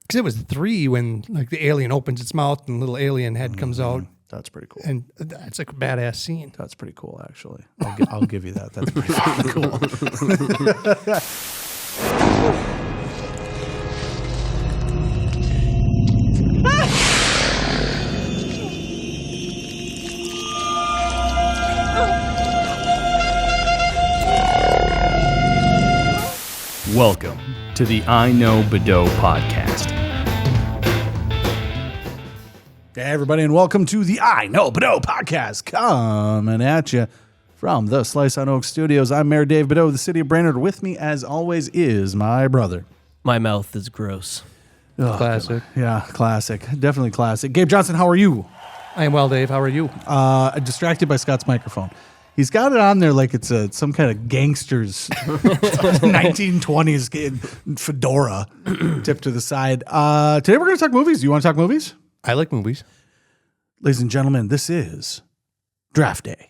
Because it was 3 when like the alien opens its mouth and little alien head comes out. That's pretty cool. And that's like a badass scene. That's pretty cool, actually. I'll give you that. That's pretty cool. Welcome to the iKnowBadeaux Podcast. Hey, everybody, and welcome to the iKnowBadeaux Podcast, coming at you from the Slice on Oak Studios. I'm Mayor Dave Badeaux of the city of Brainerd. With me, as always, is my brother. My mouth is gross. Oh, Classic. Yeah, classic. Definitely classic. Gabe Johnson, how are you? I am well, Dave. How are you? Distracted by Scott's microphone. He's got it on there like it's some kind of gangster's 1920s fedora tipped to the side. Today we're going to talk movies. Do you want to talk movies? I like movies. Ladies and gentlemen, this is Draft Day.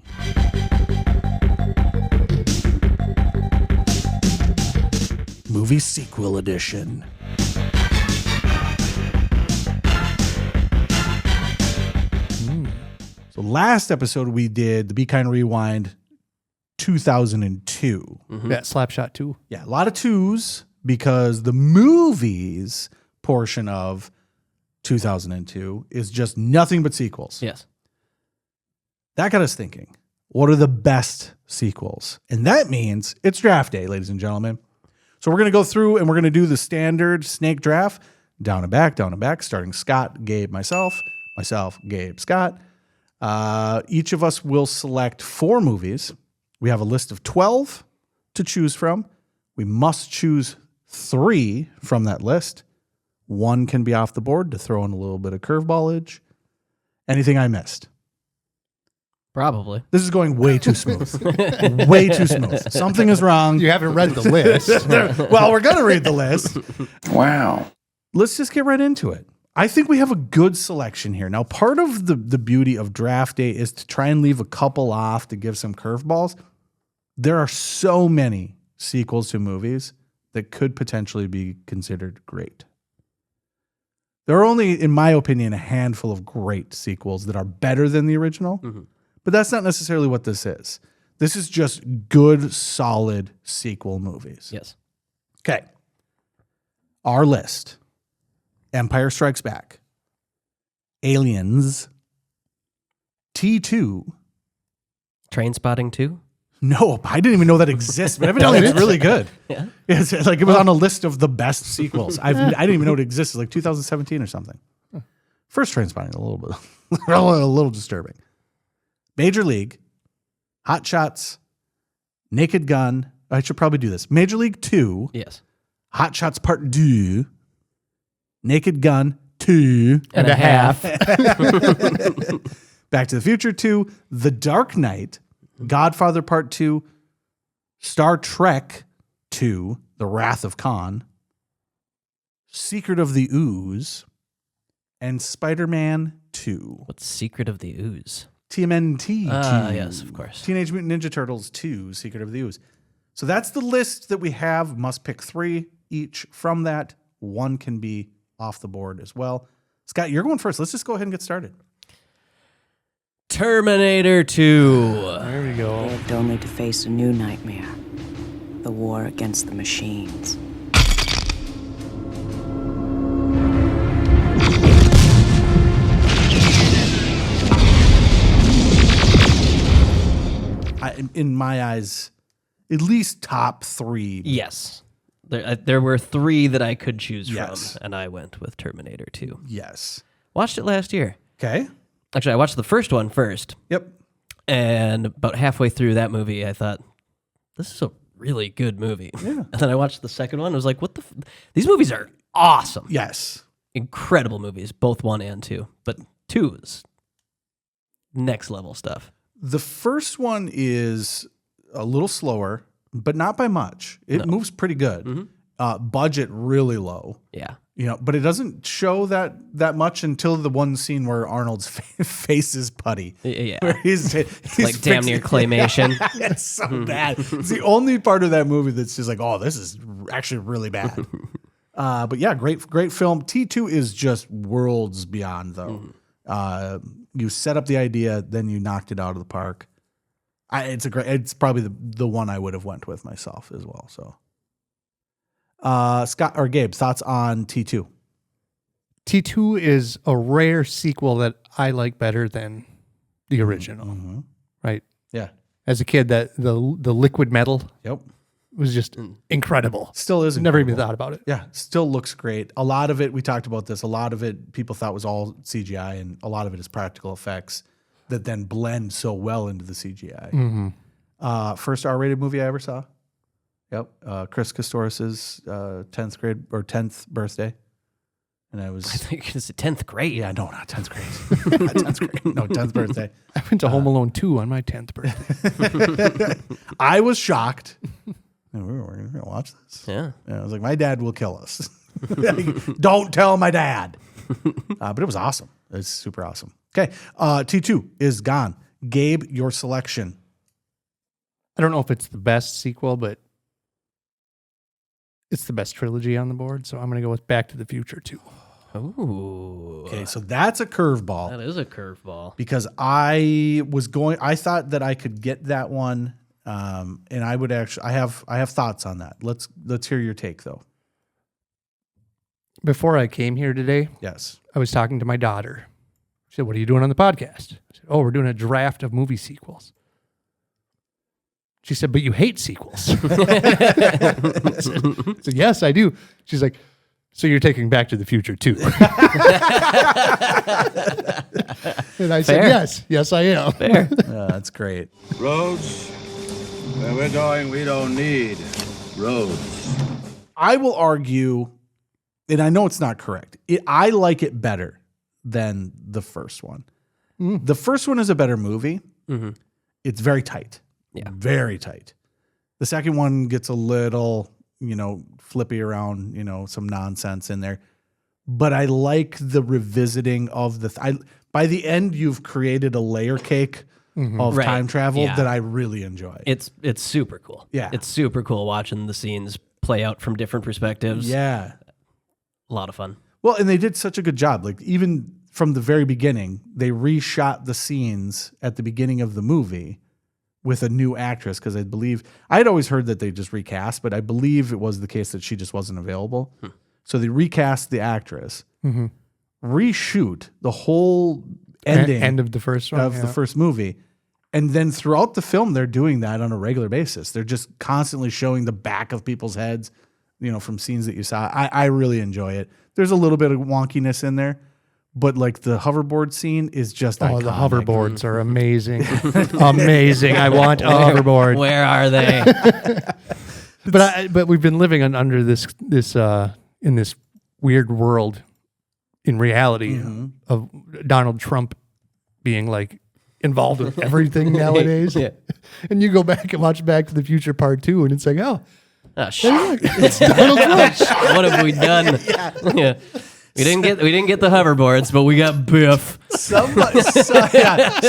Movie Sequel Edition. So last episode we did the Be Kind Rewind 2002. Yeah, Slapshot 2. Yeah, a lot of twos because the movies portion of 2002 is just nothing but sequels. Yes. That got us thinking, what are the best sequels? And that means it's draft day, ladies and gentlemen. So we're going to go through and we're going to do the standard snake draft, down and back, starting Scott, Gabe, myself, Gabe, Scott. Each of us will select 4 movies. We have a list of 12 to choose from. We must choose 3 from that list. 1 can be off the board to throw in a little bit of curveballage. Anything I missed? Probably. This is going way too smooth. Way too smooth. Something is wrong. You haven't read the list. Well, we're going to read the list. Wow. Let's just get right into it. I think we have a good selection here. Now, part of the beauty of draft day is to try and leave a couple off to give some curveballs. There are so many sequels to movies that could potentially be considered great. There are only, in my opinion, a handful of great sequels that are better than the original, but that's not necessarily what this is. This is just good, solid sequel movies. Yes. Okay. Our list: Empire Strikes Back, Aliens, T2. Train Spotting 2? No, I didn't even know that exists, but evidently it's really good. Yeah. It's like it was on a list of the best sequels. I didn't even know it existed, like 2017 or something. First Train Spotting, a little bit, a little disturbing. Major League, Hot Shots, Naked Gun. I should probably do this. Major League 2, Yes. Hot Shots Part 2, Naked Gun 2 And a half. Back to the Future 2, The Dark Knight, Godfather Part 2, Star Trek 2, The Wrath of Kahn, Secret of the Ooze, and Spider-Man 2. What's Secret of the Ooze? TMNT 2. Yes, of course. Teenage Mutant Ninja Turtles 2, Secret of the Ooze. So that's the list that we have. Must pick 3 each from that. 1 can be off the board as well. Scott, you're going first. Let's just go ahead and get started. Terminator 2. There we go. Lived only to face a new nightmare, the war against the machines. In my eyes, at least top 3. Yes. There were 3 that I could choose Yes. from, and I went with Terminator 2. Yes. Watched it last year. Okay. Actually, I watched the first one first, Yep. and about halfway through that movie, I thought, this is a really good movie. Yeah. And then I watched the second one. I was like, what the? These movies are awesome. Yes. Incredible movies, both 1 and 2. But 2 is next level stuff. The first one is a little slower, but not by much. It moves pretty good. Budget really low. Yeah. You know, but it doesn't show that much until the one scene where Arnold's face is putty. Yeah. Where he's Like damn near claymation. It's so bad. It's the only part of that movie that's just like, oh, this is actually really bad. But yeah, great film. T2 is just worlds beyond, though. You set up the idea, then you knocked it out of the park. It's probably the one I would have went with myself as well. So, Scott or Gabe, thoughts on T2? T2 is a rare sequel that I like better than the original. Right? Yeah. As a kid, that the liquid metal Yep. was just incredible. Still is Never even incredible. thought about it. Yeah, still looks great. A lot of it, we talked about this, a lot of it people thought was all CGI, and a lot of it is practical effects that then blend so well into the CGI. First R-rated movie I ever saw. Yep. Chris Kostoris' 10th grade or 10th birthday. And I think it's the 10th grade. Yeah, no, not 10th grade. Not 10th grade. No, 10th birthday. I went to Home Alone 2 on my 10th birthday. I was shocked. We're going to watch this. Yeah. I was like, my dad will kill us. Don't tell my dad. But it was awesome. It's super awesome. Okay. T2 is gone. Gabe, your selection. I don't know if it's the best sequel, but it's the best trilogy on the board. So I'm going to go with Back to the Future 2. Ooh. Okay, so that's a curveball. That is a curveball. Because I thought that I could get that one. And I would actually, I have thoughts on that. Let's hear your take though. Before I came here today, Yes. I was talking to my daughter. She said, "What are you doing on the podcast?" I said, "Oh, we're doing a draft of movie sequels." She said, "But you hate sequels." I said, "Yes, I do." She's like, "So you're taking Back to the Future too?" And I said, yes, I am. Fair. That's great. Roads, where we're going, we don't need roads. I will argue, and I know it's not correct. I like it better than the first one. The first one is a better movie. It's very tight. Yeah. Very tight. The second one gets a little, flippy around, some nonsense in there. But I like the revisiting of by the end, you've created a layer cake of Right. time travel Yeah. that I really enjoy. It's super cool. Yeah. It's super cool watching the scenes play out from different perspectives. Yeah. A lot of fun. Well, and they did such a good job. Like, even from the very beginning, they reshot the scenes at the beginning of the movie with a new actress, because I had always heard that they just recast, but I believe it was the case that she just wasn't available. So they recast the actress, reshoot the whole ending End of the first one. of the first movie. And then throughout the film, they're doing that on a regular basis. They're just constantly showing the back of people's heads, from scenes that you saw. I really enjoy it. There's a little bit of wonkiness in there, but like the hoverboard scene is just iconic. the hoverboards are amazing. Amazing. I want a hoverboard. Where are they? But we've been living under this in this weird world in reality of Donald Trump being like involved with everything nowadays. Yeah. And you go back and watch Back to the Future Part 2 and it's like, oh, Oh, shit. it's Donald Trump. What have we done? Yeah. We didn't get the hoverboards, but we got Biff.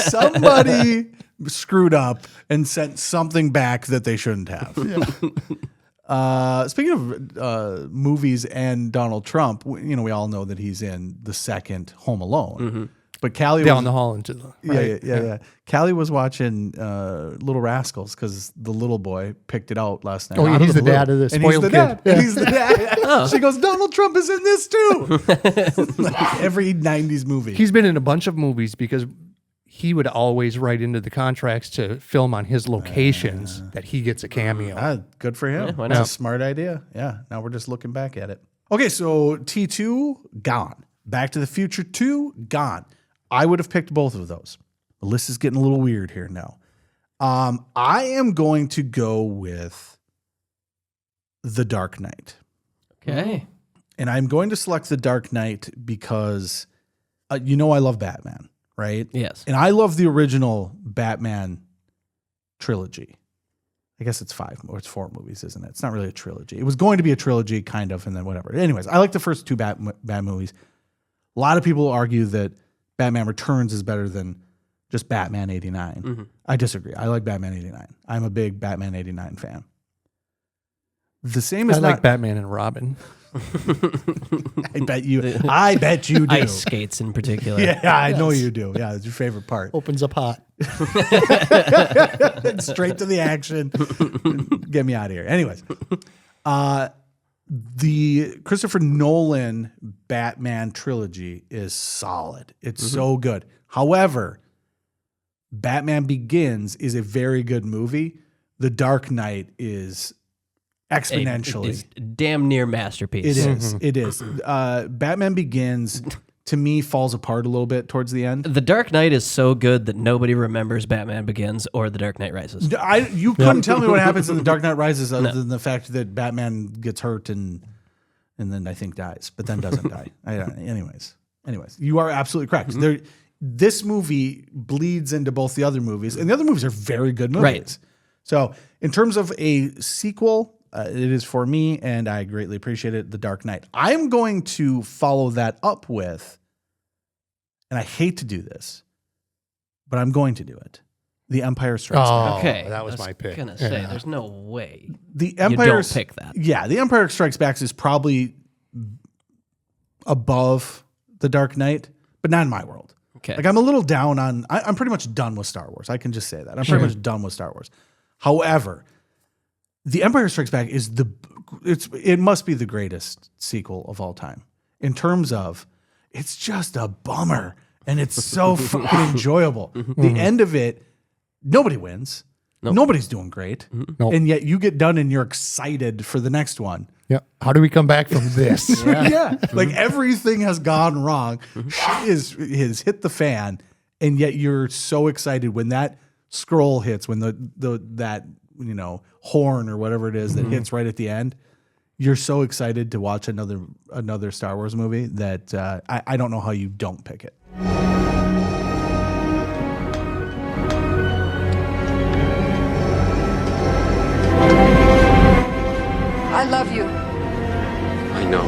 Somebody screwed up and sent something back that they shouldn't have. Speaking of movies and Donald Trump, we all know that he's in the second Home Alone. But Callie Down the hall into the yeah. Callie was watching Little Rascals because the little boy picked it out last night. Oh, yeah, Out he's the blue. dad of the And he's spoiled the kid. dad. Yeah. And he's the dad. She goes, Donald Trump is in this too. Like every 90s movie. He's been in a bunch of movies because he would always write into the contracts to film on his locations that he gets a cameo. Good for him. Yeah, why That's not? a smart idea. Yeah. Now we're just looking back at it. Okay, so T2, gone. Back to the Future 2, gone. I would have picked both of those. The list is getting a little weird here now. I am going to go with The Dark Knight. Okay. And I'm going to select The Dark Knight because, I love Batman, right? Yes. And I love the original Batman trilogy. I guess it's 5 or it's 4 movies, isn't it? It's not really a trilogy. It was going to be a trilogy, kind of, and then whatever. Anyways, I like the first 2 Bat movies. A lot of people argue that Batman Returns is better than just Batman 89. I disagree. I like Batman 89. I'm a big Batman 89 fan. The same I is like not Batman and Robin. I bet you do. Ice skates in particular. Yeah, I know you do. Yeah, it's your favorite part. Opens up hot. Straight to the action. Get me out of here. Anyways, the Christopher Nolan Batman trilogy is solid. It's so good. However, Batman Begins is a very good movie. The Dark Knight is exponentially. It's damn near masterpiece. It is. It is. Batman Begins, to me, falls apart a little bit towards the end. The Dark Knight is so good that nobody remembers Batman Begins or The Dark Knight Rises. You couldn't tell me what happens in The Dark Knight Rises other than the fact that Batman gets hurt and then I think dies, but then doesn't die. Anyways, you are absolutely correct. This movie bleeds into both the other movies, and the other movies are very good movies. Right. So in terms of a sequel, it is for me, and I greatly appreciate it, The Dark Knight. I'm going to follow that up with, and I hate to do this, but I'm going to do it, The Empire Strikes Back. Okay, that was my pick. I was gonna say, there's no way The you Empire don't pick that. Yeah, The Empire Strikes Back is probably above The Dark Knight, but not in my world. Okay, Like I'm a little down on. I'm pretty much done with Star Wars. I can just say that I'm pretty much done with Star Wars. However, The Empire Strikes Back is it must be the greatest sequel of all time in terms of it's just a bummer and it's so fucking enjoyable. The end of it, nobody wins. Nope. Nobody's doing great, Nope. and yet you get done and you're excited for the next one. Yeah. How do we come back from this? Yeah. Like everything has gone wrong. Shit is hit the fan, and yet you're so excited when that scroll hits, when that horn or whatever it is that hits right at the end. You're so excited to watch another Star Wars movie that I don't know how you don't pick it. I love you. I know.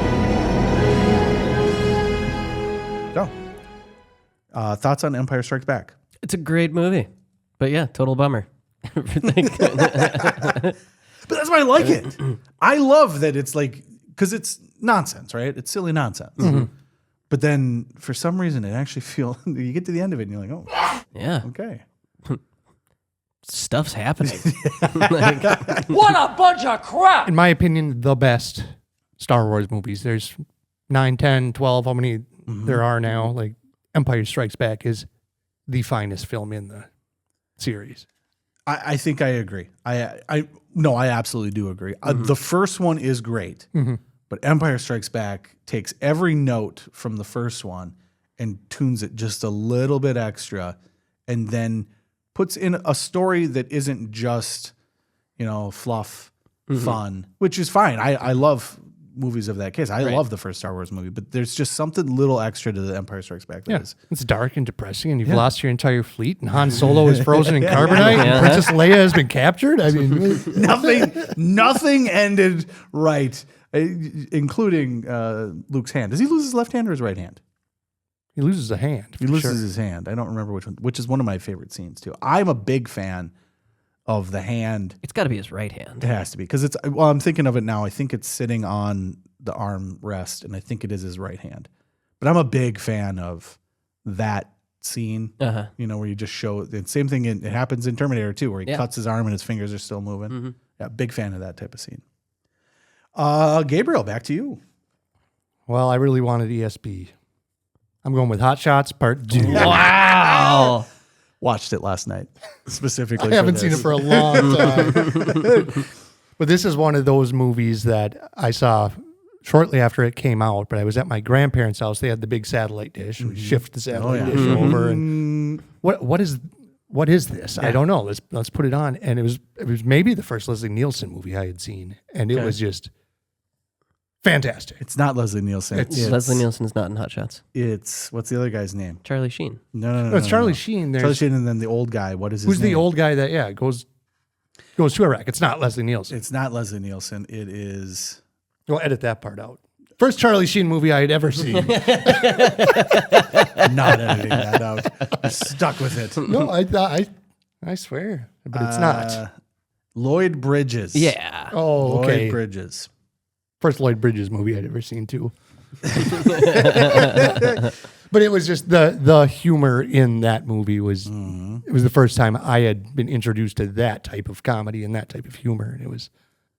So, thoughts on Empire Strikes Back? it's a great movie, but yeah, total bummer. Everything. But that's why I like it. I love that it's like, because it's nonsense, right? It's silly nonsense. But then for some reason, it actually you get to the end of it and you're like, oh, Yeah, okay. stuff's happening. What a bunch of crap! In my opinion, the best Star Wars movies. There's 9, 10, 12, how many there are now. Like Empire Strikes Back is the finest film in the series. I think I agree. I absolutely do agree. The first one is great, but Empire Strikes Back takes every note from the first one and tunes it just a little bit extra, and then puts in a story that isn't just, fluff, fun, which is fine. I love movies of that case. I love the first Star Wars movie, but there's just something little extra to the Empire Strikes Back. That is. It's dark and depressing, and you've lost your entire fleet, and Han Solo is frozen in carbonite, and Princess Leia has been captured. I mean, nothing ended right, including Luke's hand. Does he lose his left hand or his right hand? he loses a hand. He loses his hand. I don't remember which one, which is one of my favorite scenes too. I'm a big fan of the hand. It's got to be his right hand. It has to be, because I'm thinking of it now. I think it's sitting on the arm rest, and I think it is his right hand. But I'm a big fan of that scene, where you just show the same thing. It happens in Terminator 2, where he cuts his arm and his fingers are still moving. Yeah, big fan of that type of scene. Gabriel, back to you. Well, I really wanted ESP. I'm going with Hot Shots Part 2. Wow. Watched it last night, specifically. I haven't seen it for a long time. But this is one of those movies that I saw shortly after it came out, but I was at my grandparents' house. They had the big satellite dish. We shift the satellite dish over. And what is this? I don't know. Let's put it on. And it was maybe the first Leslie Nielsen movie I had seen. And it was just fantastic. It's not Leslie Nielsen. Leslie Nielsen's not in Hot Shots. It's, what's the other guy's name? Charlie Sheen. No, It's Charlie Sheen. Charlie Sheen, and then the old guy. What is his Who's name? the old guy that goes to Iraq? It's not Leslie Nielsen. It's not Leslie Nielsen. It is. We'll edit that part out. First Charlie Sheen movie I had ever seen. I'm not editing that out. I'm stuck with it. No, I swear, but it's not. Lloyd Bridges. Yeah. Oh, okay. Lloyd Bridges. First Lloyd Bridges movie I'd ever seen too. But it was just the humor in that movie was it was the first time I had been introduced to that type of comedy and that type of humor, and it was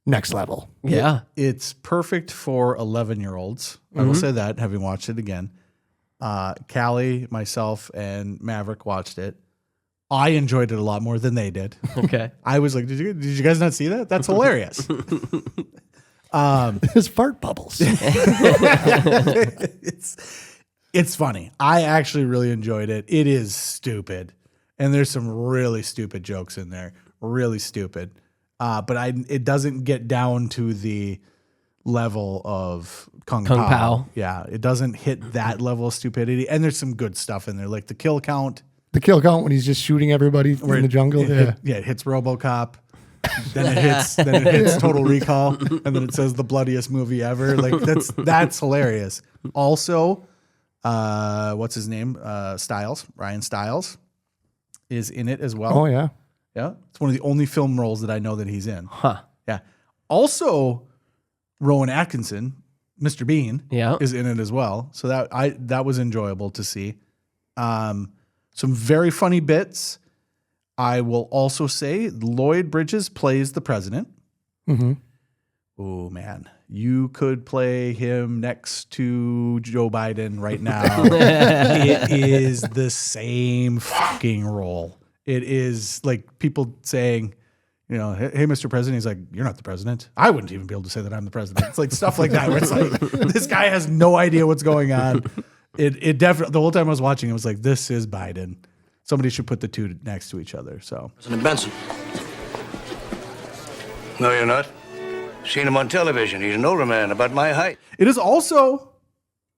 next level. Yeah. It's perfect for 11-year-olds. I will say that, having watched it again. Callie, myself, and Maverick watched it. I enjoyed it a lot more than they did. Okay. I was like, did you guys not see that? That's hilarious. His fart bubbles. It's funny. I actually really enjoyed it. It is stupid. And there's some really stupid jokes in there. Really stupid. But it doesn't get down to the level of Kung Pao. Yeah, it doesn't hit that level of stupidity. And there's some good stuff in there, like the kill count. The kill count when he's just shooting everybody in the jungle. It hits RoboCop. Then it hits Total Recall, and then it says the bloodiest movie ever. Like that's hilarious. Also, what's his name? Stiles, Ryan Stiles, is in it as well. Oh yeah. Yeah, it's one of the only film roles that I know that he's in. Huh. Yeah. Also, Rowan Atkinson, Mr. Bean, is in it as well. So that was enjoyable to see. Some very funny bits. I will also say Lloyd Bridges plays the president. Mm-hmm. Oh man, you could play him next to Joe Biden right now. It is the same fucking role. It is like people saying, you know, hey, Mr. President. He's like, you're not the president. I wouldn't even be able to say that I'm the president. It's like stuff like that where it's like, this guy has no idea what's going on. It definitely, the whole time I was watching, it was like, this is Biden. Somebody should put the two next to each other. So, President Benson. No, you're not. Seen him on television. He's an older man, about my height. it is also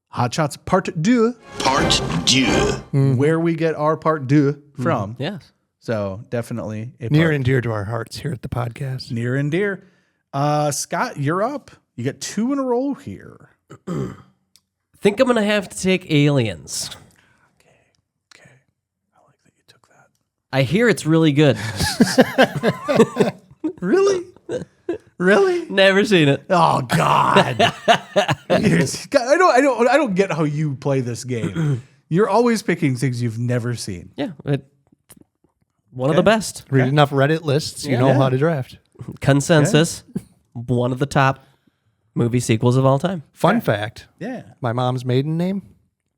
Hot Shots Part 2, Part 2. where we get our Part 2 from. Yes. So definitely a Near part- and dear to our hearts here at the podcast. near and dear. Scott, you're up. You got 2 in a row here. Think I'm going to have to take Aliens. Okay. I like that you took that. I hear it's really good. Really? Really? Never seen it. Oh God! I don't get how you play this game. You're always picking things you've never seen. Yeah. One of the best. Read enough Reddit lists, you know how to draft. Consensus. One of the top movie sequels of all time. Fun fact. Yeah. My mom's maiden name,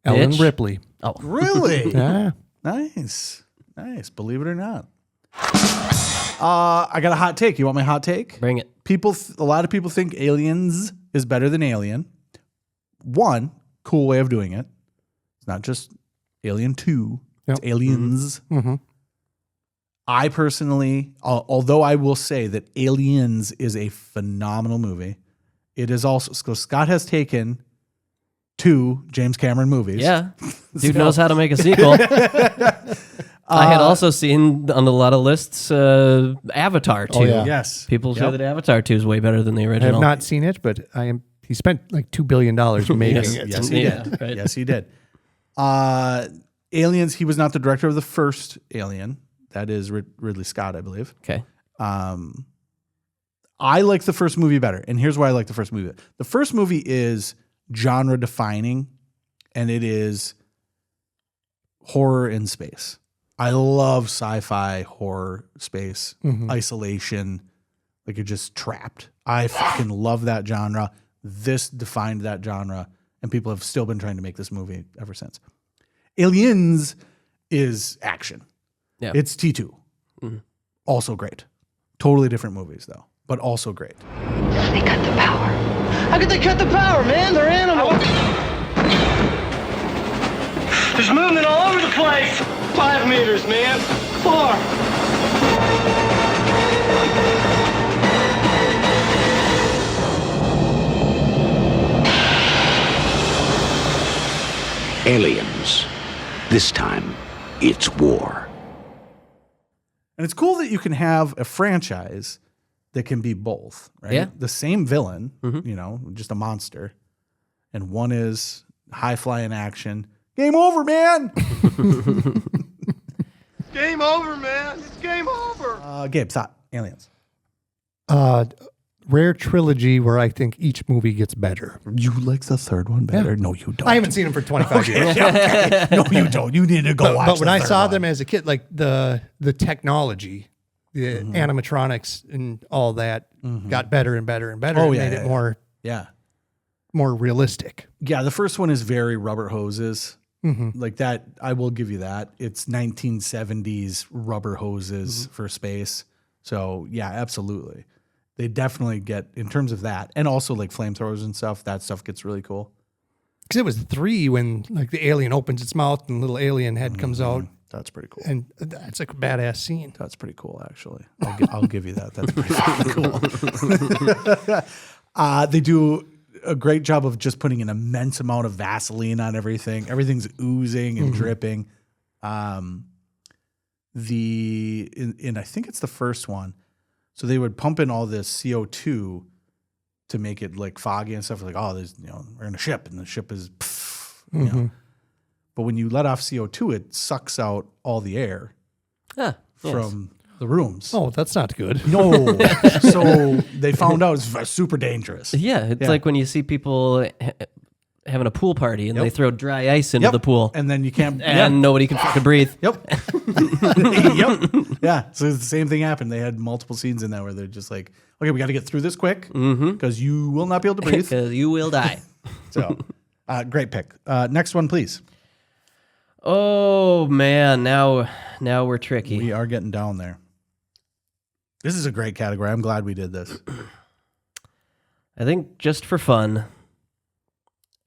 Ellen Bitch. Ripley. Oh. Really? Yeah. Nice. Believe it or not. I got a hot take. You want my hot take? Bring it. A lot of people think Aliens is better than Alien. One, cool way of doing it. It's not just Alien 2. It's Aliens. Mm-hmm. I personally, although I will say that Aliens is a phenomenal movie, it is also, so Scott has taken 2 James Cameron movies. Yeah. Dude knows how to make a sequel. I had also seen on a lot of lists Avatar 2. Oh, yeah. Yes. People say that Avatar 2 is way better than the I original. have not seen it, but he spent like $2 billion making it. Yes, he Yeah, did. right. Yes, he did. Aliens, he was not the director of the first Alien. That is Ridley Scott, I believe. Okay. I like the first movie better. And here's why I like the first movie. The first movie is genre defining, and it is horror in space. I love sci-fi, horror, space, isolation. Like you're just trapped. I fucking love that genre. This defined that genre, and people have still been trying to make this movie ever since. Aliens is action. Yeah. It's T2. Also great. Totally different movies, though, but also great. They cut the power. How could they cut the power, man? They're animals. There's movement all over the place. 5 meters, man. 4. Aliens. This time, it's war. And it's cool that you can have a franchise that can be both, right? Yeah. The same villain, just a monster. And one is high flying action. Game over, man. Game over, man. It's game over. Gabe, thought Aliens. rare trilogy where I think each movie gets better. You like the third one better? Yeah. No, you don't. I haven't seen them for 25 years. Okay. No, you don't. You need to go watch. But when the I third saw one. them as a kid, like the technology, the animatronics and all that got better and better and better. Oh, and yeah, made yeah, it more realistic. Yeah, the first one is very rubber hoses. Like that, I will give you that. It's 1970s rubber hoses for space. So yeah, absolutely. They definitely get, in terms of that, and also like flamethrowers and stuff, that stuff gets really cool. Because it was 3 when like the alien opens its mouth and little alien head comes out. That's pretty cool. And that's like a badass scene. That's pretty cool, actually. I'll give you that. That's pretty cool. They do a great job of just putting an immense amount of Vaseline on everything. Everything's oozing and dripping. In I think it's the first one. So they would pump in all this CO2 to make it like foggy and stuff. Like, oh, we're in a ship and the ship is, you know. But when you let off CO2, it sucks out all the air from the rooms. Oh, that's not good. No. So they found out it's super dangerous. Yeah, it's like when you see people having a pool party and they throw dry ice into the pool. And then you can't. And nobody can fucking breathe. Yep. Yeah. So the same thing happened. They had multiple scenes in there where they're just like, okay, we got to get through this quick because you will not be able to breathe. Because you will die. So great pick. Next one, please. Oh, man. Now we're tricky. We are getting down there. This is a great category. I'm glad we did this. I think just for fun,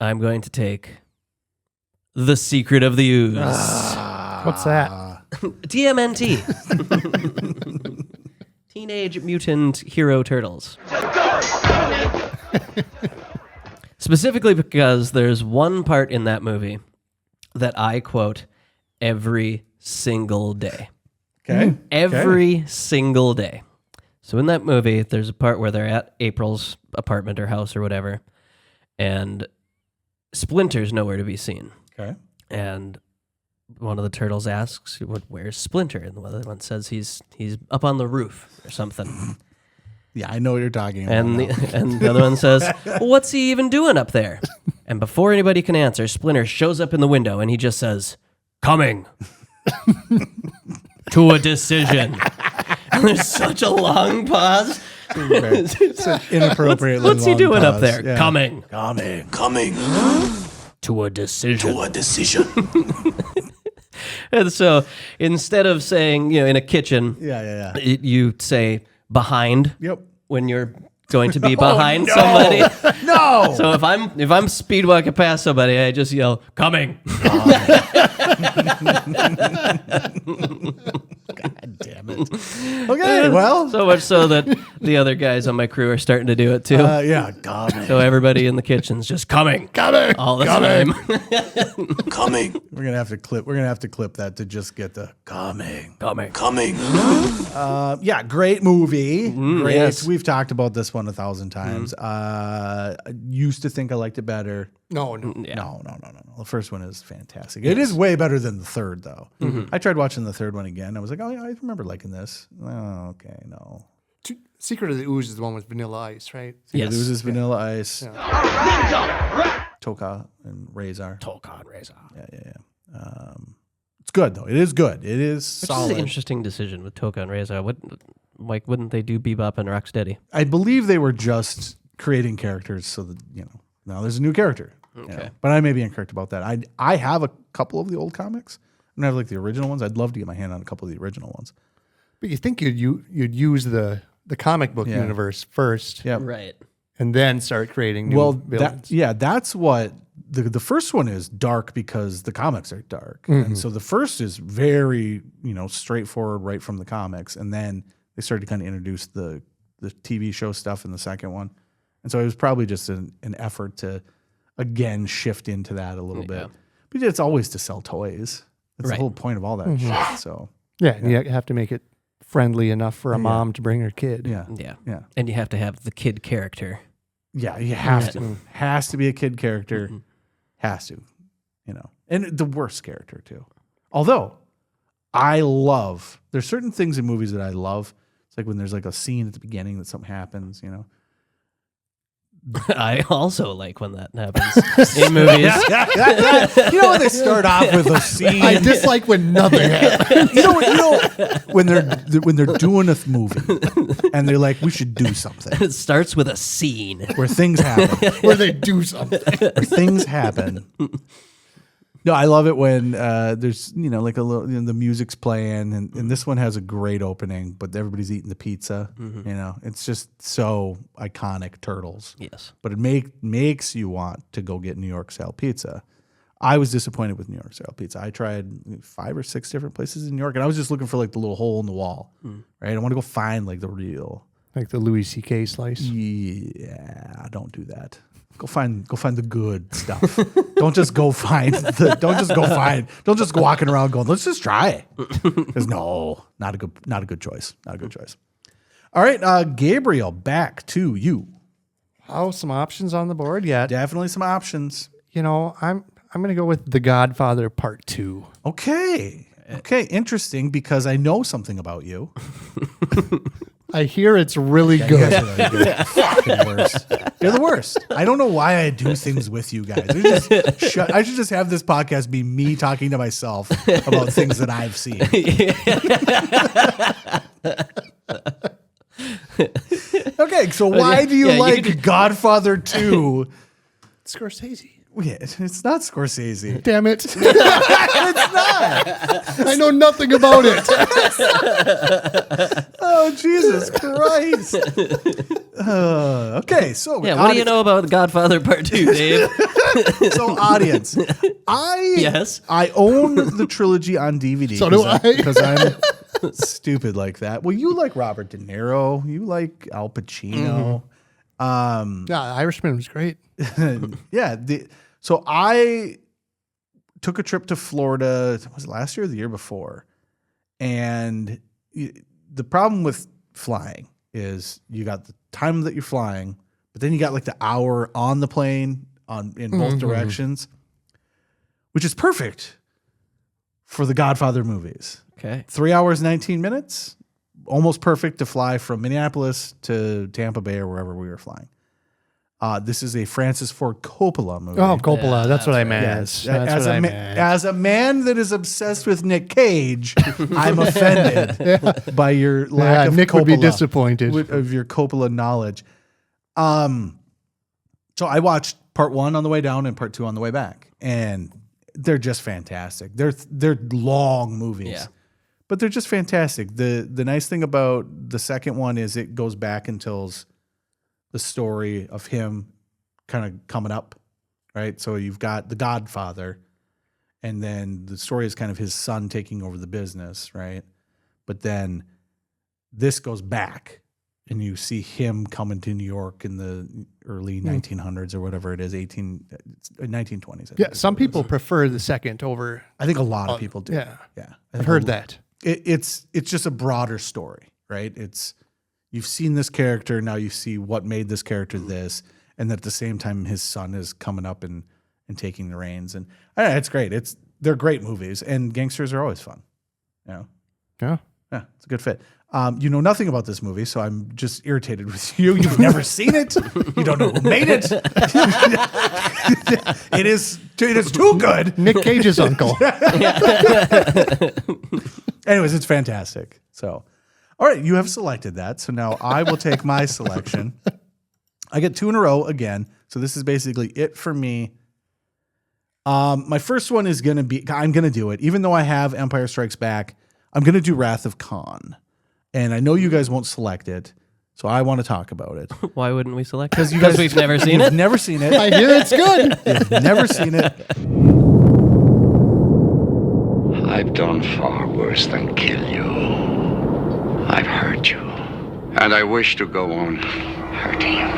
I'm going to take The Secret of the Ooze. What's that? TMNT. Teenage Mutant Hero Turtles. Specifically because there's one part in that movie that I quote every single day. Okay. Every single day. So in that movie, there's a part where they're at April's apartment or house or whatever, and Splinter's nowhere to be seen. Okay. And one of the turtles asks, "Where's Splinter?" And the other one says he's up on the roof or something. Yeah, I know what you're talking about. And the other one says, well, "What's he even doing up there?" And before anybody can answer, Splinter shows up in the window and he just says, "Coming to a decision." And there's such a long pause. It's an inappropriately What's he long doing up pause. there? Yeah. Coming Coming to a decision. to a decision. And so instead of saying, in a kitchen, Yeah. you say behind Yep. when you're going to be behind somebody. No. So if I'm speed walking past somebody, I just yell, "Coming." God damn it. Okay, well. So much so that the other guys on my crew are starting to do it too. Yeah, God. So everybody in the kitchen's just coming all the time. Coming. We're gonna have to clip that to just get the coming. Coming. Yeah, great movie. Great. yes. We've talked about this one 1,000 times. Used to think I liked it better. No. Yeah. No. The first one is fantastic. It is way better than the third, though. I tried watching the third one again. I was like, oh, yeah, I remember liking this. Oh, okay, no. Secret of the Ooze is the one with Vanilla Ice, right? Yeah, Yes. there was this Vanilla Ice. Toka and Razor. Yeah. It's good, though. It is good. It is Which solid. is an interesting decision with Toka and Reza. Wouldn't they do Bebop and Rocksteady? I believe they were just creating characters so that, now there's a new character. Okay. But I may be incorrect about that. I have a couple of the old comics. I don't have like the original ones. I'd love to get my hand on a couple of the original ones. But you think you'd use the comic book universe first, Yeah. Right. and then start creating new villains. That's what the first one is dark because the comics are dark. And so the first is very, straightforward right from the comics. And then they started to kind of introduce the TV show stuff in the second one. And so it was probably just an effort to, again, shift into that a little bit. But it's always to sell toys. That's the whole point of all that shit. So And you have to make it friendly enough for a mom to bring her kid. yeah. And you have to have the kid character. Yeah, you have to. Has to be a kid character. Has to. And the worst character too. Although there's certain things in movies that I love. It's like when there's like a scene at the beginning that something happens, I also like when that happens in movies. You know when they start off with a scene. I dislike when nothing happens. You know when they're doing a movie and they're like, we should do something It starts with a scene. where things happen. Where they do something. Where things happen. No, I love it when there's like a little the music's playing and this one has a great opening, but everybody's eating the pizza. It's just so iconic. Turtles. Yes. But it makes you want to go get New York style pizza. I was disappointed with New York style pizza. I tried 5 or 6 different places in New York, and I was just looking for like the little hole in the wall. Right? I want to go find like the real. Like the Louis C.K. slice. Yeah, don't do that. Go find the good stuff. Don't just go walking around going, let's just try. Because no, not a good choice. Not a good choice. All right, Gabriel, back to you. Oh, some options on the board yet. Definitely some options. I'm gonna go with The Godfather Part 2. Okay, interesting because I know something about you. I hear it's really You good. guys are really good. You're the worst. You're the worst. I don't know why I do things with you guys. I should just have this podcast be me talking to myself about things that I've seen. Okay, so why do you like Godfather 2? Scorsese. Yeah, it's not Scorsese. Damn it. It's not. I know nothing about it. Oh, Jesus Christ. Okay, so what do you know about Godfather Part 2, Dave? So audience, I own the trilogy on DVD. So do I. Because I'm stupid like that. Well, you like Robert De Niro. You like Al Pacino. Yeah, Irishman was great. Yeah. So I took a trip to Florida. Was it last year or the year before? And the problem with flying is you got the time that you're flying, but then you got like the hour on the plane in both directions, which is perfect for the Godfather movies. Okay. 3 hours, 19 minutes, almost perfect to fly from Minneapolis to Tampa Bay or wherever we were flying. This is a Francis Ford Coppola movie. Oh, Coppola. That's what I meant. Yes. That's what I meant. As a man that is obsessed with Nick Cage, I'm offended by your lack of Nick Coppola, would be disappointed. of your Coppola knowledge. So I watched part 1 on the way down and part 2 on the way back, and they're just fantastic. They're long movies, but they're just fantastic. The nice thing about the second one is it goes back and tells the story of him kind of coming up, right? So you've got the Godfather, and then the story is kind of his son taking over the business, right? But then this goes back, and you see him coming to New York in the early 1900s or whatever it is, 1920s. Yeah, some people prefer the second over. I think a lot of people do. Yeah. I've heard that. It's just a broader story, right? You've seen this character, now you see what made this character this, and at the same time, his son is coming up and taking the reins, and it's great. They're great movies, and gangsters are always fun. Yeah. Yeah, it's a good fit. You know nothing about this movie, so I'm just irritated with you. You've never seen it. You don't know who made it. It is too good. Nick Cage's uncle. Anyways, it's fantastic. So, all right, you have selected that. So now I will take my selection. I get 2 in a row again. So this is basically it for me. My first one is going to be, I'm going to do it. Even though I have Empire Strikes Back, I'm going to do Wrath of Kahn. And I know you guys won't select it, so I want to talk about it. Why wouldn't we select it? Because we've never seen it? You've never seen it. I hear it's good. You've never seen it. I've done far worse than kill you. I've hurt you. And I wish to go on hurting you.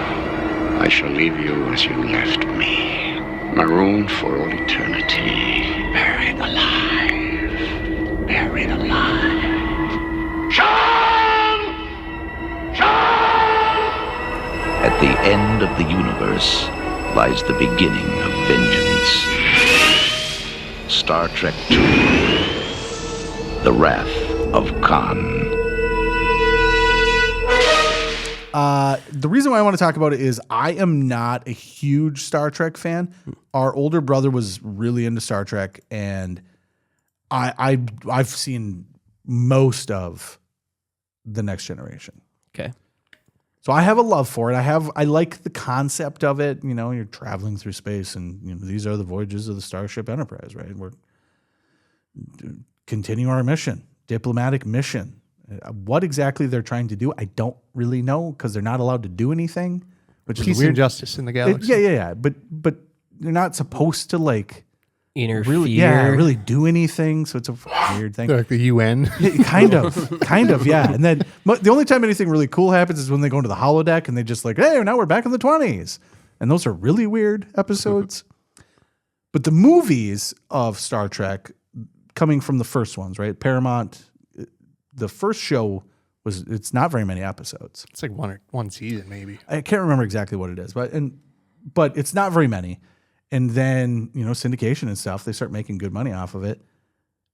I shall leave you as you left me. Marooned for all eternity. Buried alive. Buried alive. Sean! Sean! At the end of the universe lies the beginning of vengeance. Star Trek II. The Wrath of Kahn. The reason why I want to talk about it is I am not a huge Star Trek fan. Our older brother was really into Star Trek, and I've seen most of The Next Generation. Okay. So I have a love for it. I like the concept of it. You know, you're traveling through space, and you know, these are the voyages of the Starship Enterprise, right? We're continuing our mission, diplomatic mission. What exactly they're trying to do, I don't really know because they're not allowed to do anything, which is Peace weird. and justice in the galaxy. Yeah. But they're not supposed to like Interfere. really do anything. So it's a weird thing. They're like the UN. kind of, yeah. And then the only time anything really cool happens is when they go into the holodeck and they just like, hey, now we're back in the 20s. And those are really weird episodes. But the movies of Star Trek, coming from the first ones, right? Paramount, the first show it's not very many episodes. It's like one season maybe. I can't remember exactly what it is, but it's not very many. And then, you know, syndication and stuff, they start making good money off of it.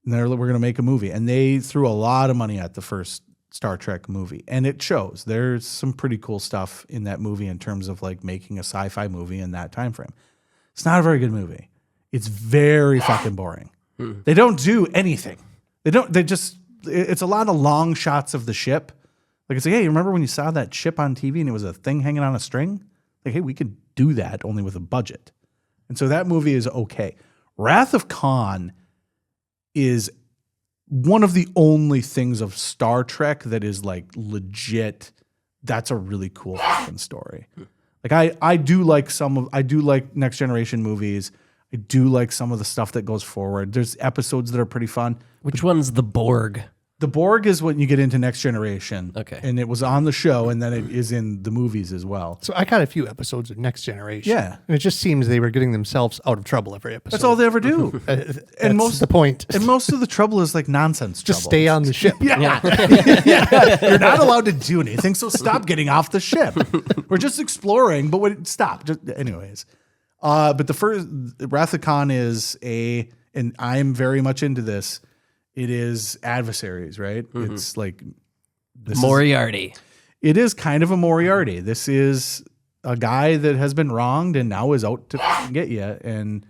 And we're going to make a movie. And they threw a lot of money at the first Star Trek movie. And it shows. There's some pretty cool stuff in that movie in terms of like making a sci-fi movie in that time frame. It's not a very good movie. It's very fucking boring. They don't do anything. It's a lot of long shots of the ship. Like it's like, hey, remember when you saw that ship on TV and it was a thing hanging on a string? Like, hey, we could do that only with a budget. And so that movie is okay. Wrath of Khan is one of the only things of Star Trek that is like legit. That's a really cool fucking story. Like I do like Next Generation movies. I do like some of the stuff that goes forward. There's episodes that are pretty fun. Which one's the Borg? The Borg is when you get into Next Generation. Okay. And it was on the show, and then it is in the movies as well. So I caught a few episodes of Next Generation. Yeah. And it just seems they were getting themselves out of trouble every episode. That's all they ever do. And most the point. And most of the trouble is like nonsense trouble. Just stay on the ship. Yeah. You're not allowed to do anything, so stop getting off the ship. We're just exploring, but stop. Anyways. But the first Wrath of Khan is and I'm very much into this. It is adversaries, right? Mm-hmm. It's like Moriarty. It is kind of a Moriarty. This is a guy that has been wronged and now is out to get you, and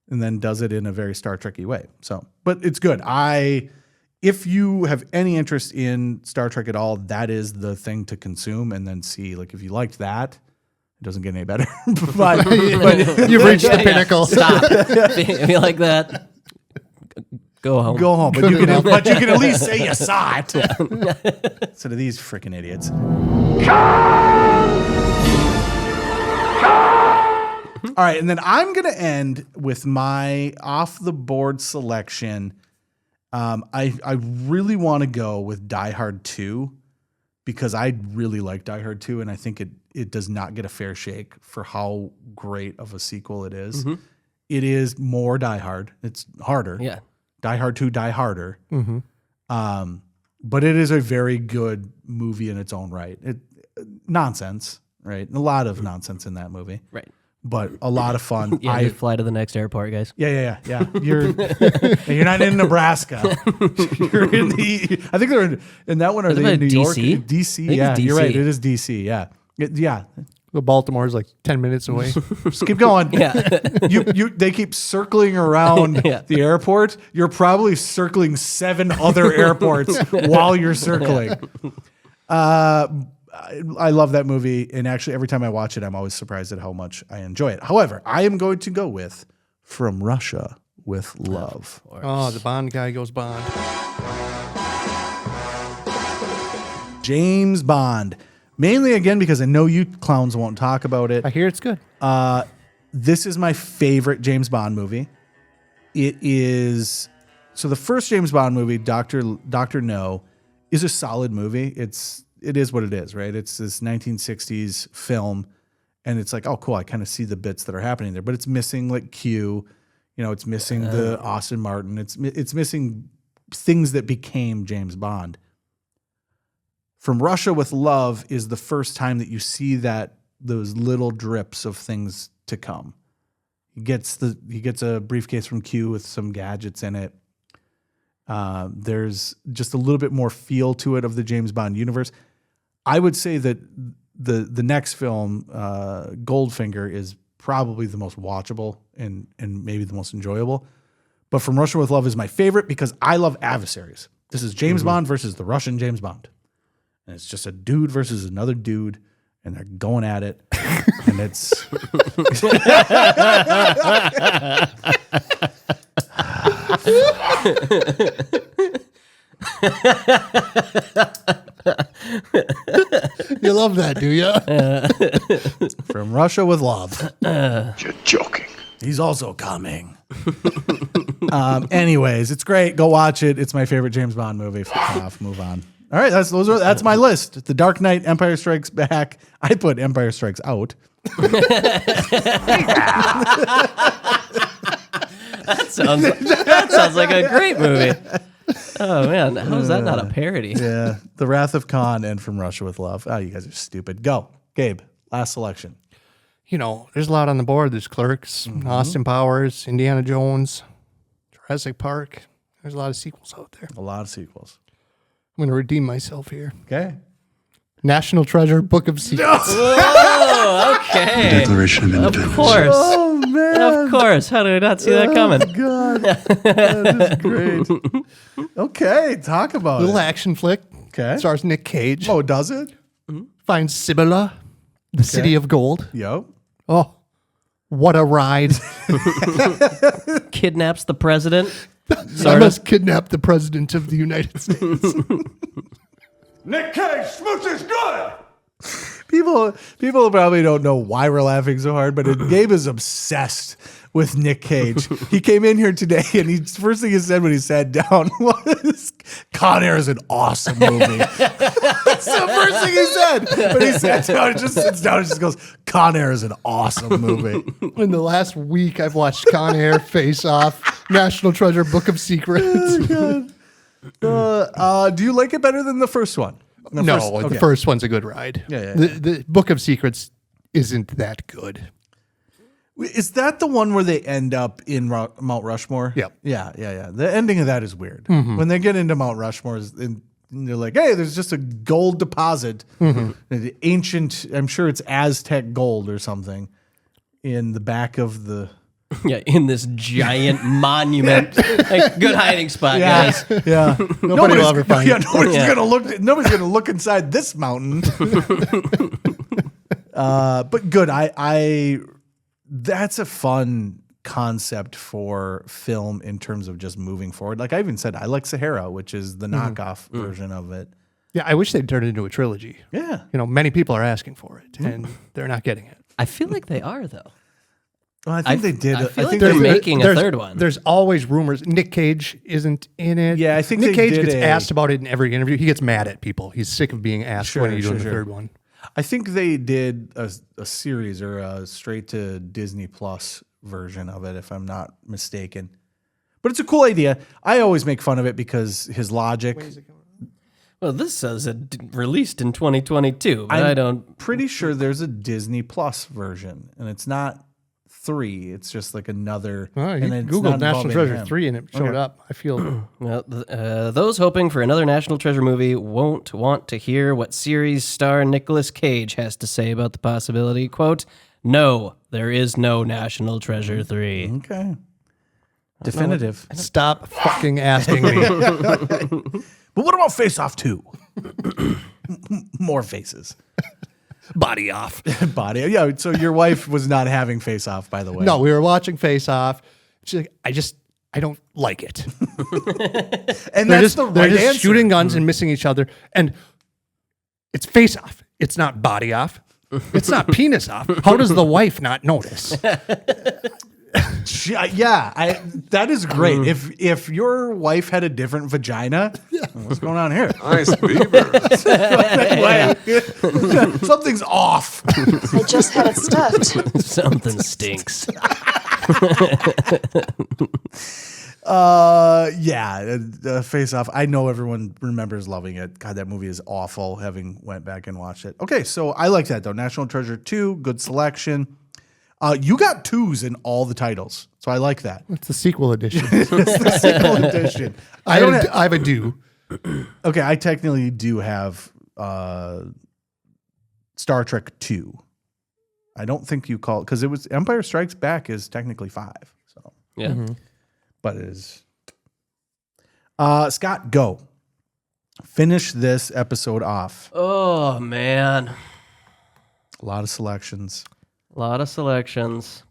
then does it in a very Star Trek-y way. So, but it's good. If you have any interest in Star Trek at all, that is the thing to consume, and then see. Like if you liked that. It doesn't get any better. but you've reached the pinnacle. Stop. If you like that, go home. Go home. But you can at least say you saw it. Instead of these freaking idiots. All right, and then I'm going to end with my off-the-board selection. I really want to go with Die Hard 2 because I really like Die Hard 2, and I think it does not get a fair shake for how great of a sequel it is. Mm-hmm. It is more Die Hard. It's harder. Yeah. Die Hard 2, Die Harder. Mm-hmm. But it is a very good movie in its own right. Nonsense, right? A lot of nonsense in that movie. Right. But a lot of fun. Yeah, you fly to the next airport, guys. Yeah. You're not in Nebraska. You're in I think they're in that one. Are they in New York? DC. Yeah, you're right. It is DC. Yeah. Yeah. Well, Baltimore's like 10 minutes away. Just keep going. Yeah. They keep circling around the airport. You're probably circling 7 other airports while you're circling. I love that movie, and actually every time I watch it, I'm always surprised at how much I enjoy it. However, I am going to go with From Russia with Love. Oh, the Bond guy goes Bond. James Bond. Mainly, again, because I know you clowns won't talk about it. I hear it's good. This is my favorite James Bond movie. It is... So the first James Bond movie, Dr. No, is a solid movie. It is what it is, right? It's this 1960s film, and it's like, oh, cool, I kind of see the bits that are happening there. But it's missing, like, Q. You know, it's missing the Austin Martin. It's missing things that became James Bond. From Russia with Love is the first time that you see those little drips of things to come. He gets a briefcase from Q with some gadgets in it. There's just a little bit more feel to it of the James Bond universe. I would say that the next film, Goldfinger, is probably the most watchable and maybe the most enjoyable. But From Russia with Love is my favorite because I love adversaries. This is James Bond versus the Russian James Bond. And it's just a dude versus another dude, and they're going at it. And it's... You love that, do you? From Russia with Love. You're joking. He's also coming. Anyways, it's great. Go watch it. It's my favorite James Bond movie. Move on. All right, that's my list. The Dark Knight, Empire Strikes Back. I put Empire Strikes Out. That sounds like a great movie. Oh man, how is that not a parody? Yeah, The Wrath of Kahn and From Russia with Love. Oh, you guys are stupid. Go, Gabe. Last selection. You know, there's a lot on the board. There's Clerks, Austin Powers, Indiana Jones, Jurassic Park. There's a lot of sequels out there. A lot of sequels. I'm going to redeem myself here. Okay. National Treasure, Book of Secrets. Whoa, okay. Declaration of Independence. Of course. Oh, man. Of course. How did I not see that coming? God. That is great. Okay, talk about Little it. action flick. Okay. Stars Nick Cage. Oh, does it? Finds Cibilla, the City of Gold. Yep. Oh, what a ride. Kidnaps the president. I must kidnap the President of the United States. Nick Cage, smooch is good. People probably don't know why we're laughing so hard, but Gabe is obsessed with Nick Cage. He came in here today, and first thing he said when he sat down was, "Con Air is an awesome movie." That's the first thing he said when he sat down. He just sits down and just goes, "Con Air is an awesome movie." In the last week, I've watched Con Air, Face Off, National Treasure, Book of Secrets. Oh, God. Do you like it better than the first one? The first one's a good ride. Yeah. The Book of Secrets isn't that good. Is that the one where they end up in Mount Rushmore? Yep. Yeah. The ending of that is weird. When they get into Mount Rushmore, and they're like, hey, there's just a gold deposit, the ancient, I'm sure it's Aztec gold or something, in the back of the... Yeah, in this giant monument. Like, good hiding spot, guys. Yeah. Nobody will ever find it. Nobody's gonna look inside this mountain. But good. I that's a fun concept for film in terms of just moving forward. Like I even said, I like Sahara, which is the knockoff version of it. Yeah, I wish they'd turn it into a trilogy. Yeah. You know, many people are asking for it, and they're not getting it. I feel like they are, though. Well, I think they did. I feel like they're making a third one. There's always rumors. Nick Cage isn't in it. Yeah, I think Nick they Cage did gets a- asked about it in every interview. He gets mad at people. He's sick of being asked when are you doing the third one. I think they did a series or a straight to Disney Plus version of it, if I'm not mistaken. But it's a cool idea. I always make fun of it because his logic. Well, this says it released in 2022, but I don't... Pretty sure there's a Disney Plus version, and it's not 3. It's just like another. Oh, you and it's Googled not National involving Treasure him. 3 and it showed up. I feel... Well, those hoping for another National Treasure movie won't want to hear what series star Nicolas Cage has to say about the possibility. Quote, "No, there is no National Treasure 3. Okay. Definitive. Stop fucking asking me. But what about Face Off 2? More faces. Body Off. Body. Yeah, so your wife was not having Face Off, by the way. No, we were watching Face Off. She's like, I don't like it. And they're that's the right just answer. shooting guns and missing each other. And it's Face Off. It's not Body Off. It's not Penis Off. How does the wife not notice? That is great. If your wife had a different vagina, what's going on here? Nice beaver. Something's off. I just had it stuffed. Something stinks." Face Off. I know everyone remembers loving it. God, that movie is awful, having went back and watched it. Okay, so I like that, though. National Treasure 2, good selection. You got 2s in all the titles, so I like that. It's the sequel edition. It's the sequel edition. I have a do. Okay, I technically do have Star Trek 2. I don't think you call it, because it was Empire Strikes Back is technically 5. So Yeah. but it is. Scott, go. Finish this episode off. Oh, man. A lot of selections. A lot of selections.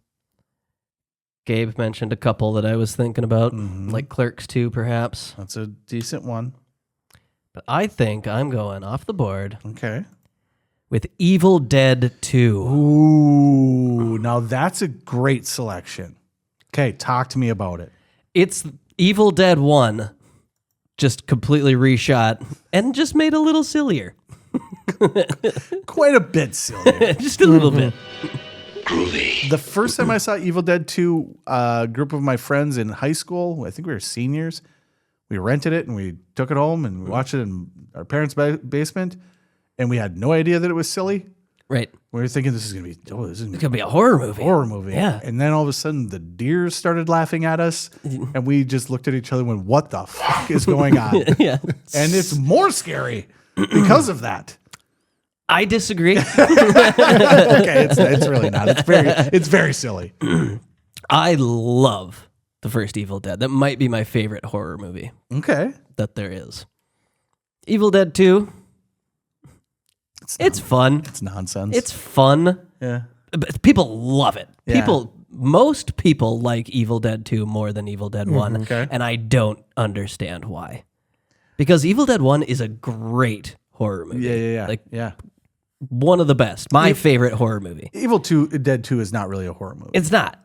Gabe mentioned a couple that I was thinking about, like Clerks 2, perhaps. That's a decent one. But I think I'm going off the board Okay. with Evil Dead 2. Ooh, now that's a great selection. Okay, talk to me about it. It's Evil Dead 1, just completely reshot and just made a little sillier. Quite a bit silly. Just a little bit. Groovy. The first time I saw Evil Dead 2, a group of my friends in high school, I think we were seniors, we rented it and we took it home and we watched it in our parents' basement, and we had no idea that it was silly. Right. We were thinking this is going to be, It's going to be a horror movie. horror movie. Yeah. And then all of a sudden the deers started laughing at us and we just looked at each other and went, what the fuck is going on? Yeah. And it's more scary because of that. I disagree. Okay, it's really not. It's very silly. I love the first Evil Dead. That might be my favorite horror movie Okay. that there is. Evil Dead 2. It's fun. It's nonsense. It's fun. yeah. But people love it. Yeah. Most people like Evil Dead 2 more than Evil Dead 1. Okay. And I don't understand why. Because Evil Dead 1 is a great horror movie. Yeah. Like yeah. one of the best. My favorite horror movie. Evil Dead 2 is not really a horror movie. It's not.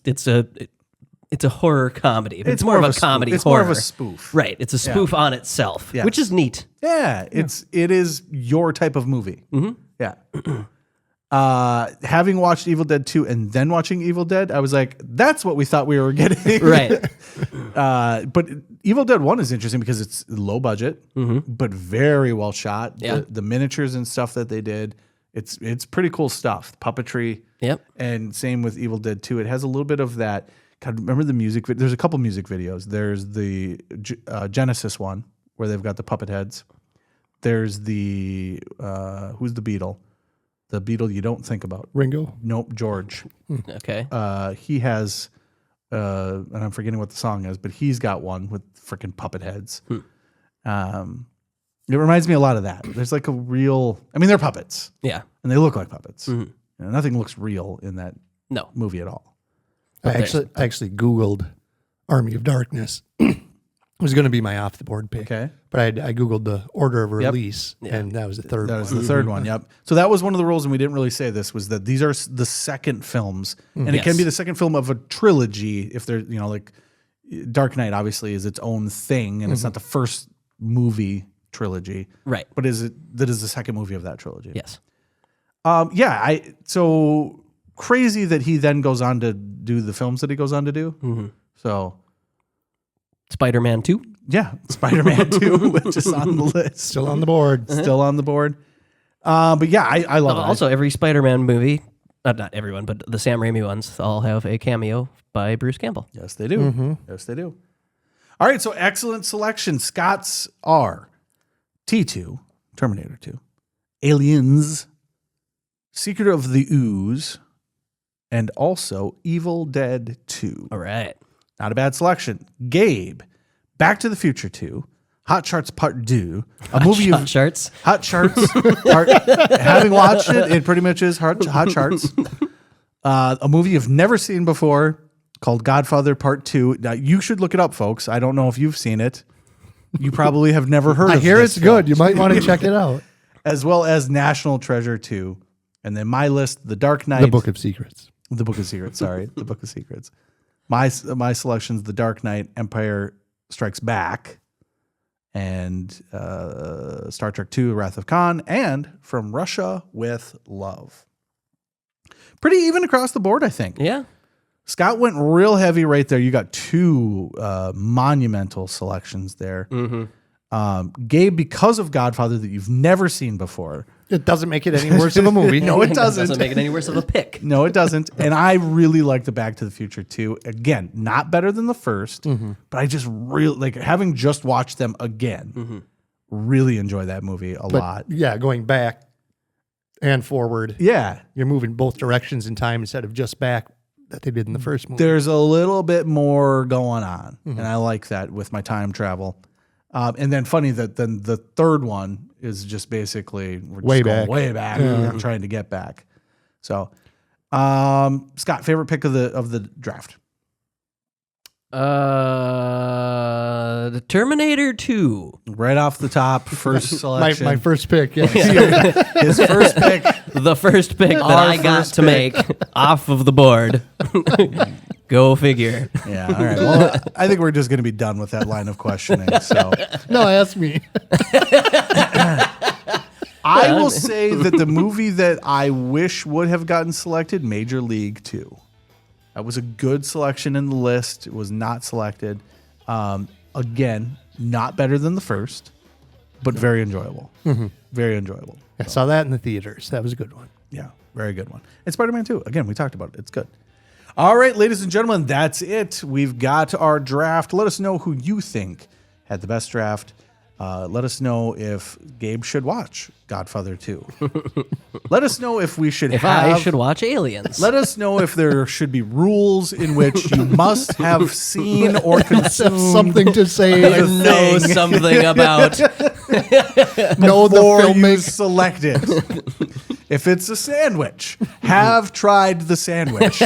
It's a horror comedy. It's more of a comedy It's horror. more of a spoof. Right. It's a spoof on itself, Yes. which is neat. Yeah, it is your type of movie. Mm-hmm. Yeah. Having watched Evil Dead 2 and then watching Evil Dead, I was like, that's what we thought we were getting. Right. But Evil Dead 1 is interesting because it's low budget, but very well shot. Yeah. The miniatures and stuff that they did, it's pretty cool stuff. Puppetry. Yep. And same with Evil Dead 2. It has a little bit of that. God, remember the music? There's a couple music videos. There's the Genesis one where they've got the puppet heads. There's the who's the Beatle? The Beatle you don't think about. Ringo? Nope, George. Okay. He has, and I'm forgetting what the song is, but he's got one with freaking puppet heads. It reminds me a lot of that. There's like a real, they're puppets. Yeah. And they look like puppets. Nothing looks real in that movie at all. I actually Googled Army of Darkness. It was going to be my off the board pick. Okay. But I Googled the order of release, and that was the third one. That was the third one, yep. So that was one of the rules, and we didn't really say this, was that these are the second films. And it can be the second film of a trilogy if they're, like Dark Knight obviously is its own thing, and it's not the first movie trilogy. Right. But that is the second movie of that trilogy. Yes. So crazy that he then goes on to do the films that he goes on to do. So Spider-Man 2. yeah, Spider-Man 2, which is on the list. Still on the board. Still on the board. But yeah, I love it. Also, every Spider-Man movie, not everyone, but the Sam Raimi ones, all have a cameo by Bruce Campbell. Yes, they do. Yes, they do. All right, so excellent selection. Scott's are T2, Terminator 2, Aliens, Secret of the Ooze, and also Evil Dead 2. All right. Not a bad selection. Gabe, Back to the Future 2, Hot Charts Part 2, a movie Hot Charts. Hot Charts. Having watched it, it pretty much is Hot Charts. A movie you've never seen before called Godfather Part 2. Now, you should look it up, folks. I don't know if you've seen it. You probably have never heard of it. I hear it's good. You might want to check it out. As well as National Treasure 2. And then my list, The Dark Knight. The Book of Secrets. The Book of Secrets, sorry. The Book of Secrets. My selections, The Dark Knight, Empire Strikes Back, and Star Trek II, Wrath of Khan, and From Russia with Love. Pretty even across the board, I think. Yeah. Scott went real heavy right there. You got two monumental selections there. Gabe, because of Godfather that you've never seen before. It doesn't make it any worse of a movie. No, it doesn't. It doesn't make it any worse of a pick. No, it doesn't. And I really like the Back to the Future 2. Again, not better than the first, but I just really, like, having just watched them again, really enjoy that movie a lot. Yeah, going back, and forward. Yeah. You're moving both directions in time instead of just back that they did in the first movie. There's a little bit more going on, and I like that with my time travel. And then funny that then the third one is just basically we're Way just going back. way back, and trying to get back. So, Scott, favorite pick of the draft? The Terminator 2. Right off the top, first selection. my first pick. Yeah. His first pick. The first pick that Our I got first to make off of the board. Go figure. Yeah. All right. Well, I think we're just going to be done with that line of questioning. So No, ask me. I will say that the movie that I wish would have gotten selected, Major League 2. That was a good selection in the list. It was not selected. Again, not better than the first, but very enjoyable. Very enjoyable. I saw that in the theaters. That was a good one. Yeah, very good one. And Spider-Man 2. Again, we talked about it. It's good. All right, ladies and gentlemen, that's it. We've got our draft. Let us know who you think had the best draft. Let us know if Gabe should watch Godfather 2. Let us know if we should I should watch Aliens. Let us know if there should be rules in which you must have seen or consumed Something to say. the know thing something about. Know the before you filmmaker. select it. If it's a sandwich, have tried the sandwich.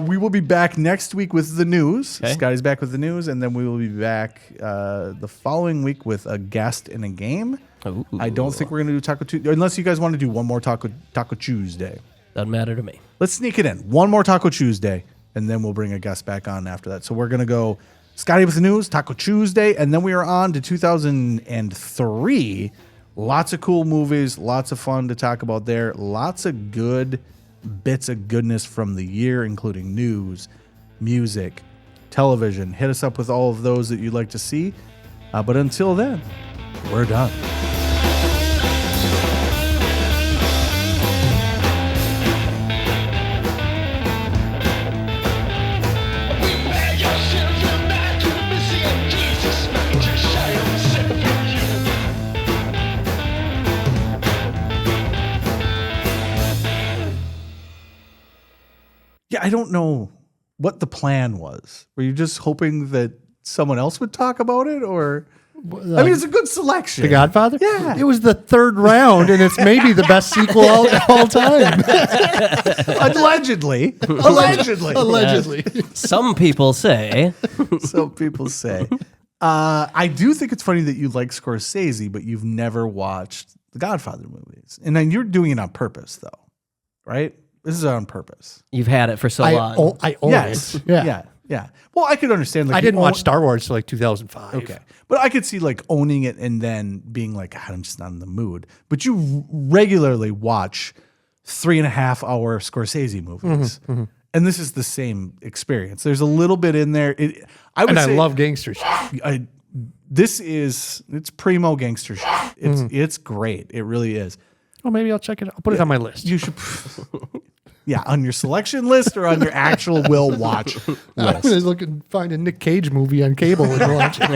We will be back next week with the news. Okay. Scotty's back with the news, and then we will be back the following week with a guest in a game. Ooh. I don't think we're going to do Taco Tuesday, unless you guys want to do one more Taco Tuesday. Doesn't matter to me. Let's sneak it in. One more Taco Tuesday, and then we'll bring a guest back on after that. So we're going to go Scotty with the news, Taco Tuesday, and then we are on to 2003. Lots of cool movies, lots of fun to talk about there. Lots of good bits of goodness from the year, including news, music, television. Hit us up with all of those that you'd like to see. But until then, we're done. Yeah, I don't know what the plan was. Were you just hoping that someone else would talk about it, or? I mean, it's a good selection. The Godfather? Yeah. It was the third round, and it's maybe the best sequel all time. Allegedly. Allegedly. Some people say. Some people say. I do think it's funny that you like Scorsese, but you've never watched the Godfather movies. And then you're doing it on purpose, though, right? This is on purpose. You've had it for so long. I own it. Yeah. Well, I could understand. Like, I didn't watch Star Wars till like 2005. Okay. But I could see like owning it and then being like, God, I'm just not in the mood. But you regularly watch 3.5-hour Scorsese movies. And this is the same experience. There's a little bit in there. I love gangster shit. It's primo gangster shit. It's great. It really is. Well, maybe I'll check it out. I'll put it on my list. You should. Yeah, on your selection list or on your actual will watch list. I'm going to find a Nick Cage movie on cable and watch it.